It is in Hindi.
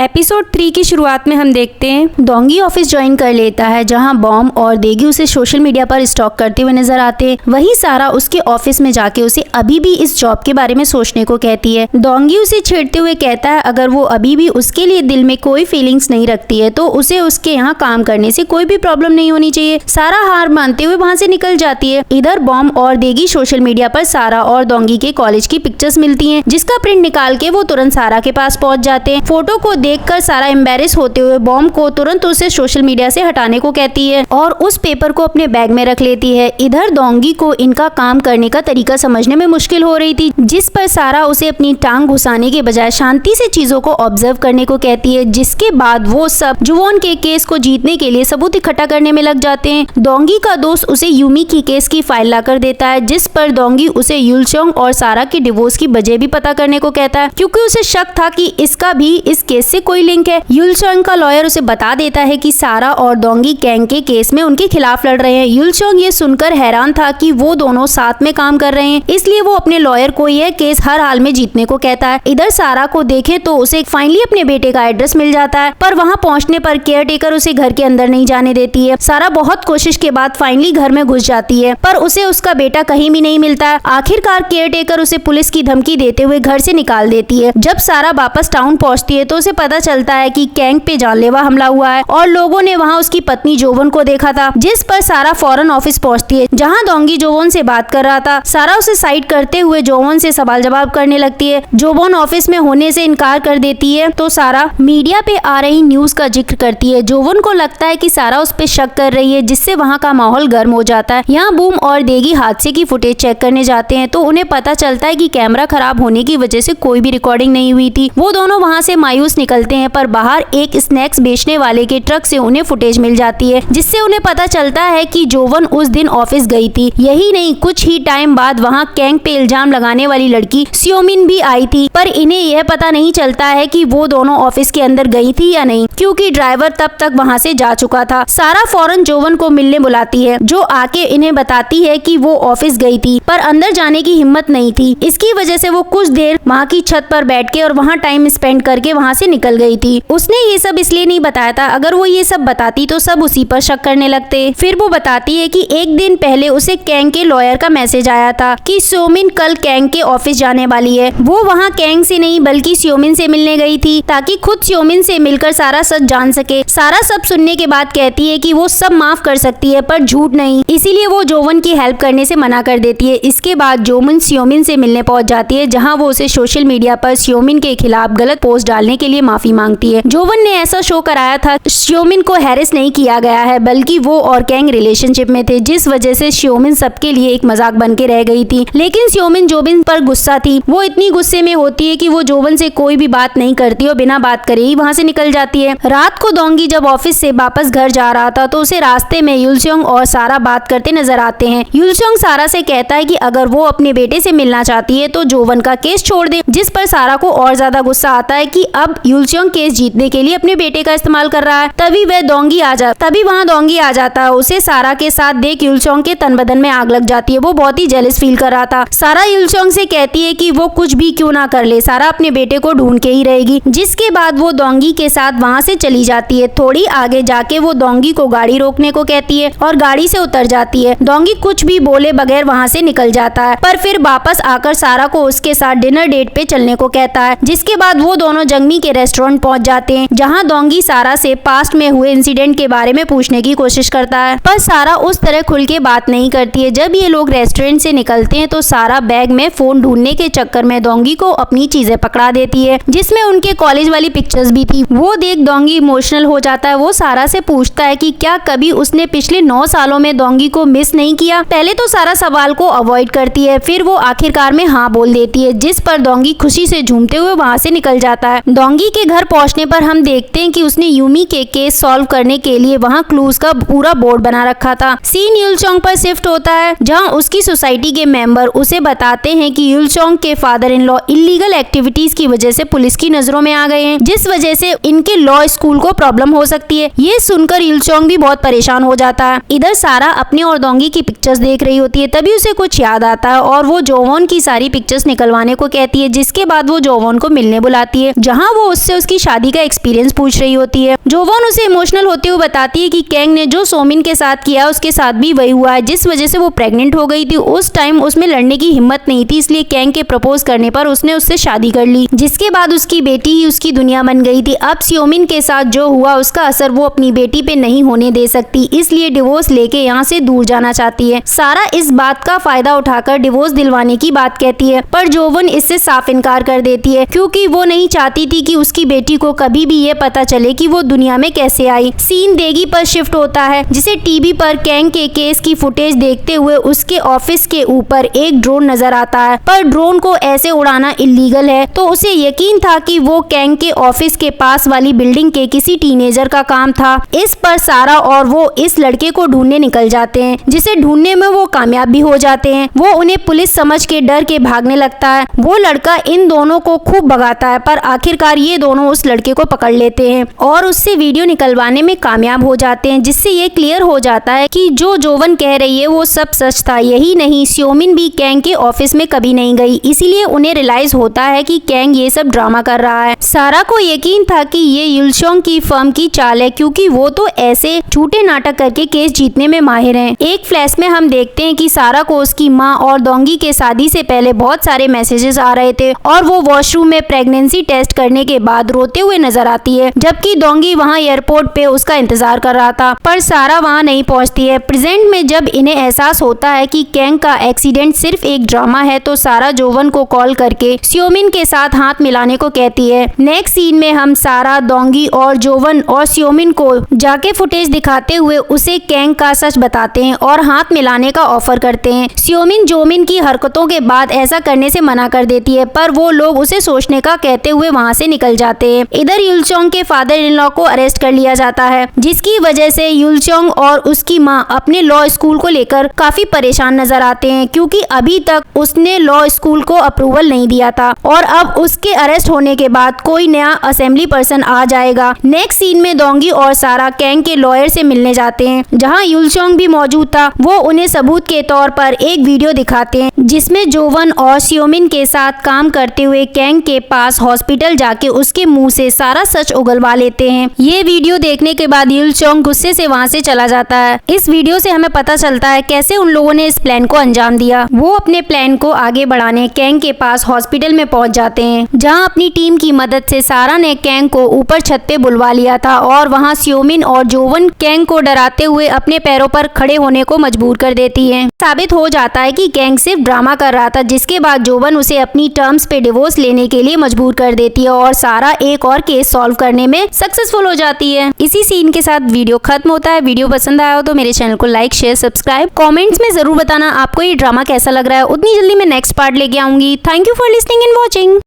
एपिसोड 3 की शुरुआत में हम देखते हैं डोंगी ऑफिस ज्वाइन कर लेता है, जहां बॉम्ब और देगी उसे सोशल मीडिया पर स्टॉक करते हुए नजर आते हैं। वहीं सारा उसके ऑफिस में जाके उसे अभी भी इस जॉब के बारे में सोचने को कहती है। डोंगी उसे छेड़ते हुए कहता है अगर वो अभी भी उसके लिए दिल में कोई फीलिंग्स नहीं रखती है तो उसे उसके यहाँ काम करने से कोई भी प्रॉब्लम नहीं होनी चाहिए। सारा हार मानते हुए वहाँ से निकल जाती है। इधर बॉम्ब और देगी सोशल मीडिया पर सारा और डोंगी के कॉलेज की पिक्चर्स मिलती हैं, जिसका प्रिंट निकाल के वो तुरंत सारा के पास पहुंच जाते हैं। फोटो को देखकर सारा एम्बेरेस होते हुए बॉम्ब को तुरंत उसे सोशल मीडिया से हटाने को कहती है और उस पेपर को अपने बैग में रख लेती है। इधर डोंगी को इनका काम करने का तरीका समझने में मुश्किल हो रही थी, जिस पर सारा उसे अपनी टांग घुसाने के बजाय शांति से चीजों को ऑब्जर्व करने को कहती है। जिसके बाद वो सब जुवोन के केस को जीतने के लिए सबूत इकट्ठा करने में लग जाते हैं। डोंगी का दोस्त उसे यूमी की केस की फाइल लाकर देता है, जिस पर डोंगी उसे युलचोंग और सारा की डिवोर्स की वजह भी पता करने को कहता है, क्योंकि उसे शक था कि इसका भी इस केस से कोई लिंक है। युलचोंग का लॉयर उसे बता देता है कि सारा और डोंगी गैंग के केस में उनके खिलाफ लड़ रहे हैं। युलचोंग ये सुनकर हैरान था कि वो दोनों साथ में काम कर रहे हैं, इसलिए वो अपने लॉयर को यह केस हर हाल में जीतने को कहता है। इधर सारा को देखे तो उसे फाइनली अपने बेटे का एड्रेस मिल जाता है, पर वहाँ पहुँचने पर केयरटेकर उसे घर के अंदर नहीं जाने देती है। सारा बहुत कोशिश के बाद फाइनली घर में घुस जाती है, पर उसे उसका बेटा कहीं भी नहीं मिलता है। आखिरकार केयरटेकर उसे पुलिस की धमकी देते हुए घर से निकाल देती है। जब सारा वापस टाउन पहुँचती है तो उसे पता चलता है कि गैंग पे जानलेवा हमला हुआ है और लोगों ने वहाँ उसकी पत्नी जोवन को देखा था, जिस पर सारा फौरन ऑफिस पहुँचती है, जहाँ डोंगी जोवन से बात कर रहा था। सारा उसे साइड करते हुए जोवन से सवाल जवाब करने लगती है। जोवन ऑफिस में होने से इनकार कर देती है तो सारा मीडिया पे आ रही न्यूज का जिक्र करती है। जोवन को लगता है कि सारा उस पे शक कर रही है, जिससे वहाँ का माहौल गर्म हो जाता है। यहाँ बूम और देगी हादसे की फुटेज चेक करने जाते हैं तो उन्हें पता चलता है कि कैमरा खराब होने की वजह से कोई भी रिकॉर्डिंग नहीं हुई थी। वो दोनों वहाँ से मायूस निकलते हैं, पर बाहर एक स्नैक्स बेचने वाले के ट्रक से उन्हें फुटेज मिल जाती है, जिससे उन्हें पता चलता है कि जोवन उस दिन ऑफिस गई थी। यही नहीं, कुछ ही टाइम बाद वहाँ गैंग पे इल्जाम लगाने वाली लड़की सियोमिन भी आई थी, पर इन्हें यह पता नहीं चलता है कि वो दोनों ऑफिस के अंदर गई थी या नहीं, क्योंकि ड्राइवर तब तक वहाँ से जा चुका था। सारा फौरन जोवन को मिलने बुलाती है, जो आके इन्हें बताती है कि वो ऑफिस गई थी पर अंदर जाने की हिम्मत नहीं थी। इसकी वजह से वो कुछ देर वहाँ की छत पर बैठ के और वहाँ टाइम स्पेंड करके वहाँ से निकल गई थी। उसने ये सब इसलिए नहीं बताया था, अगर वो ये सब बताती तो सब उसी पर शक करने लगते। फिर वो बताती है कि एक दिन पहले उसे कैंग के लॉयर का मैसेज आया था कि सियोमिन कल कैंग के ऑफिस जाने वाली है। वो वहाँ कैंग से नहीं बल्कि सियोमिन से मिलने गई थी, ताकि खुद सियोमिन से मिलकर सारा सच जान सके। सारा सब सुनने के बाद कहती है कि वो सब माफ कर सकती है पर झूठ नहीं, इसीलिए वो जोवन की हेल्प करने से मना कर देती है। इसके बाद जोवन सियोमिन से मिलने पहुंच जाती है, जहां वो उसे सोशल मीडिया पर सियोमिन के खिलाफ गलत पोस्ट डालने के लिए माफी मांगती है। जोवन ने ऐसा शो कराया था सियोमिन को हैरेस नहीं किया गया है, बल्कि वो और कैंग रिलेशनशिप में थे, जिस वजह से सियोमिन सबके लिए एक मजाक बन के रह गई थी। लेकिन सियोमिन जोवन पर गुस्सा थी। वो इतनी गुस्से में होती है कि वो जोवन से कोई भी बात नहीं करती और बिना बात करे ही वहाँ से निकल जाती है। रात को डोंगी जब ऑफिस से वापस घर जा रहा था तो उसे रास्ते में युलचोंग और सारा बात करते नजर आते हैं। युलचोंग सारा से कहता है कि अगर वो अपने बेटे से मिलना चाहती है तो जोवन का केस छोड़ दे, जिस पर सारा को और ज्यादा गुस्सा आता है कि अब युलचोंग केस जीतने के लिए अपने बेटे का इस्तेमाल कर रहा है। तभी वहाँ डोंगी आ जाता है। उसे सारा के साथ देख युलचोंग के तन बदन में आग लग जाती है। वो बहुत ही जेलस फील कर रहा था। सारा युलचोंग से कहती है कि वो कुछ भी क्यों ना कर ले, सारा अपने बेटे को ढूंढ के ही रहेगी। जिसके बाद वो डोंगी के साथ वहाँ से चली जाती है। थोड़ी आगे जाके वो डोंगी को गाड़ी रोकने को कहती है और गाड़ी से उतर जाती है। डोंगी कुछ भी बोले बगैर वहाँ से निकल जाता है, पर फिर वापस आकर सारा को उसके साथ डिनर डेट पे चलने को कहता है। जिसके बाद वो दोनों जंगमी के रेस्टोरेंट पहुँच जाते हैं, जहाँ डोंगी सारा से पास्ट में हुए इंसिडेंट के बारे में पूछने की कोशिश करता है, पर सारा उस तरह खुल के बात नहीं करती है। जब ये लोग रेस्टोरेंट से निकलते हैं तो सारा बैग में फोन ढूंढने के चक्कर में डोंगी को अपनी चीजें पकड़ा देती है, जिसमें उनके कॉलेज वाली पिक्चर्स भी थी। वो देख डोंगी इमोशनल हो जाता है। वो सारा से पूछता है कि क्या कभी उसने पिछले 9 सालों में डोंगी को मिस नहीं किया। पहले तो सारा सवाल को अवॉइड करती है, फिर वो आखिरकार में हाँ बोल देती है, जिस पर डोंगी खुशी से झूमते हुए वहाँ से निकल जाता है। डोंगी के घर पहुँचने पर हम देखते हैं कि उसने यूमी के केस सॉल्व करने के लिए वहाँ क्लूज का पूरा बोर्ड बना रखा था। सीन युलचोंग पर शिफ्ट होता है, जहाँ उसकी सोसाइटी के मेंबर उसे बताते हैं कि युलचोंग के father in law illegal activities की वजह से पुलिस की नजरों में आ गए हैं, जिस वजह से इनके लॉ स्कूल को प्रॉब्लम हो सकती है। ये सुनकर युलचोंग भी बहुत परेशान हो जाता है। इधर सारा अपने और डोंगी की पिक्चर्स देख रही होती है, तभी उसे कुछ याद आता है और वो जोवन की सारी पिक्चर्स निकलवाने को कहती है। जिसके बाद वो जोवन को मिलने बुलाती है, जहाँ वो उससे उसे उसकी शादी का एक्सपीरियंस पूछ रही होती है। जोवन उसे इमोशनल होते हुए बताती है कि कैंग ने जो सोमिन के साथ किया उसके साथ भी वही हुआ है, जिस वजह से वो प्रेग्नेंट हो गई थी। उस टाइम उसमें लड़ने की हिम्मत नहीं थी, इसलिए कैंग के प्रपोज करने पर उसने उससे शादी कर ली, जिसके बाद उसकी बेटी ही उसकी दुनिया बन गई थी। अब सोमिन के साथ जो हुआ उसका असर वो अपनी बेटी पे नहीं होने दे सकती, इसलिए डिवोर्स लेके यहाँ से दूर जाना चाहती है। सारा इस बात का फायदा उठाकर डिवोर्स दिलवाने की बात कहती है, पर जोवन इससे साफ इनकार कर देती है, क्योंकि वो नहीं चाहती थी कि उसकी बेटी को कभी भी ये पता चले कि वो दुनिया में कैसे आई। सीन देगी पर शिफ्ट होता है, जिसे टीवी पर कैंग के केस की फुटेज देखते हुए उसके ऑफिस के ऊपर एक ड्रोन नजर आता है, पर ड्रोन को ऐसे उड़ाना इलीगल है। तो उसे यकीन था कि वो कैंग के ऑफिस के पास वाली बिल्डिंग के किसी टीनेजर का काम था। इस पर सारा और वो इस लड़के को ढूंढने निकल जाते हैं, जिसे ढूंढने में वो कामयाब भी हो जाते हैं। वो उन्हें पुलिस समझ के डर के भागने लगता है। वो लड़का इन दोनों को खूब भगाता है, पर आखिरकार ये दोनों उस लड़के को पकड़ लेते हैं और उससे वीडियो निकलवाने में कामयाब हो जाते हैं, जिससे ये क्लियर हो जाता है कि जो जोवन कह रही है वो सब सच था। यही नहीं, सोमिन भी कैंग के ऑफिस में कभी नहीं गई, इसीलिए उन्हें रियलाइज होता है कि कैंग ये सब ड्रामा कर रहा है। सारा को यकीन था कि ये युलचोंग की फर्म की चाल है, क्योंकि वो तो ऐसे झूठे नाटक करके केस जीतने में माहिर हैं। एक फ्लैश में हम देखते हैं कि सारा को उसकी माँ और दोंगी के शादी से पहले बहुत सारे मैसेजेस आ रहे थे और वो वॉशरूम में प्रेगनेंसी टेस्ट करने के बाद रोते हुए नजर आती है, जबकि दोंगी वहाँ एयरपोर्ट पे उसका इंतजार कर रहा था, पर सारा वहाँ नहीं पहुँचती है। प्रेजेंट में जब इन्हें एहसास होता है कि कैंग का एक्सीडेंट सिर्फ एक ड्रामा है, तो सारा जोवन को कॉल करके सोमिन के साथ हाथ मिलाने को कहती है। नेक्स्ट सीन में हम सारा, दोंगी और जोवन और सोमिन को जाके फुटेज दिखाते हुए उसे कैंग का सच बताते हैं और हाथ मिलाने का ऑफर करते हैं। सोमिन जोमिन की हरकतों के बाद ऐसा करने से मना कर देती है, पर वो लोग उसे सोचने का कहते हुए वहाँ से निकल जाते हैं। इधर युलचोंग के फादर इन लॉ को अरेस्ट कर लिया जाता है, जिसकी वजह से युलचोंग और उसकी माँ अपने लॉ स्कूल को लेकर काफी परेशान नजर आते हैं, क्योंकि अभी तक उसने लॉ स्कूल को अप्रूवल नहीं दिया था और अब उसके अरेस्ट होने के बाद कोई नया असेंबली पर्सन आ जाएगा। नेक्स्ट सीन में दोंगी और सारा कैंग के लॉयर से मिलने जाते हैं, जहां युलचोंग भी मौजूद था। वो उन्हें सबूत के तौर पर एक वीडियो दिखाते हैं, जिसमें जोवन और सोमिन के साथ काम करते हुए कैंग के पास हॉस्पिटल जाके उसके मुंह से सारा सच उगलवा लेते हैं। ये वीडियो देखने के बाद युलचोंग गुस्से से वहाँ से चला जाता है। इस वीडियो से हमें पता चलता है कैसे उन लोगों ने इस प्लान को अंजाम दिया। वो अपने प्लान को आगे बढ़ाने कैंग के पास हॉस्पिटल में पहुंच जाते हैं, जहां अपनी टीम की मदद से सारा ने कैंग को ऊपर छत पे बुलवा लिया था और वहां सोमिन और जोवन कैंग को डराते हुए अपने पैरों पर खड़े होने को मजबूर कर देती है। साबित हो जाता है कि कैंग सिर्फ ड्रामा कर रहा था, जिसके बाद जोवन उसे अपनी टर्म्स पे डिवोर्स लेने के लिए मजबूर कर देती है और सारा एक और केस सॉल्व करने में सक्सेसफुल हो जाती है। इसी सीन के साथ वीडियो खत्म होता है। वीडियो पसंद आया हो तो मेरे चैनल को लाइक, शेयर, सब्सक्राइब, कमेंट्स में जरूर बताना आपको ये ड्रामा कैसा लग रहा है। उतनी जल्दी मैं नेक्स्ट पार्ट लेके आऊंगी। Thank you for listening and watching.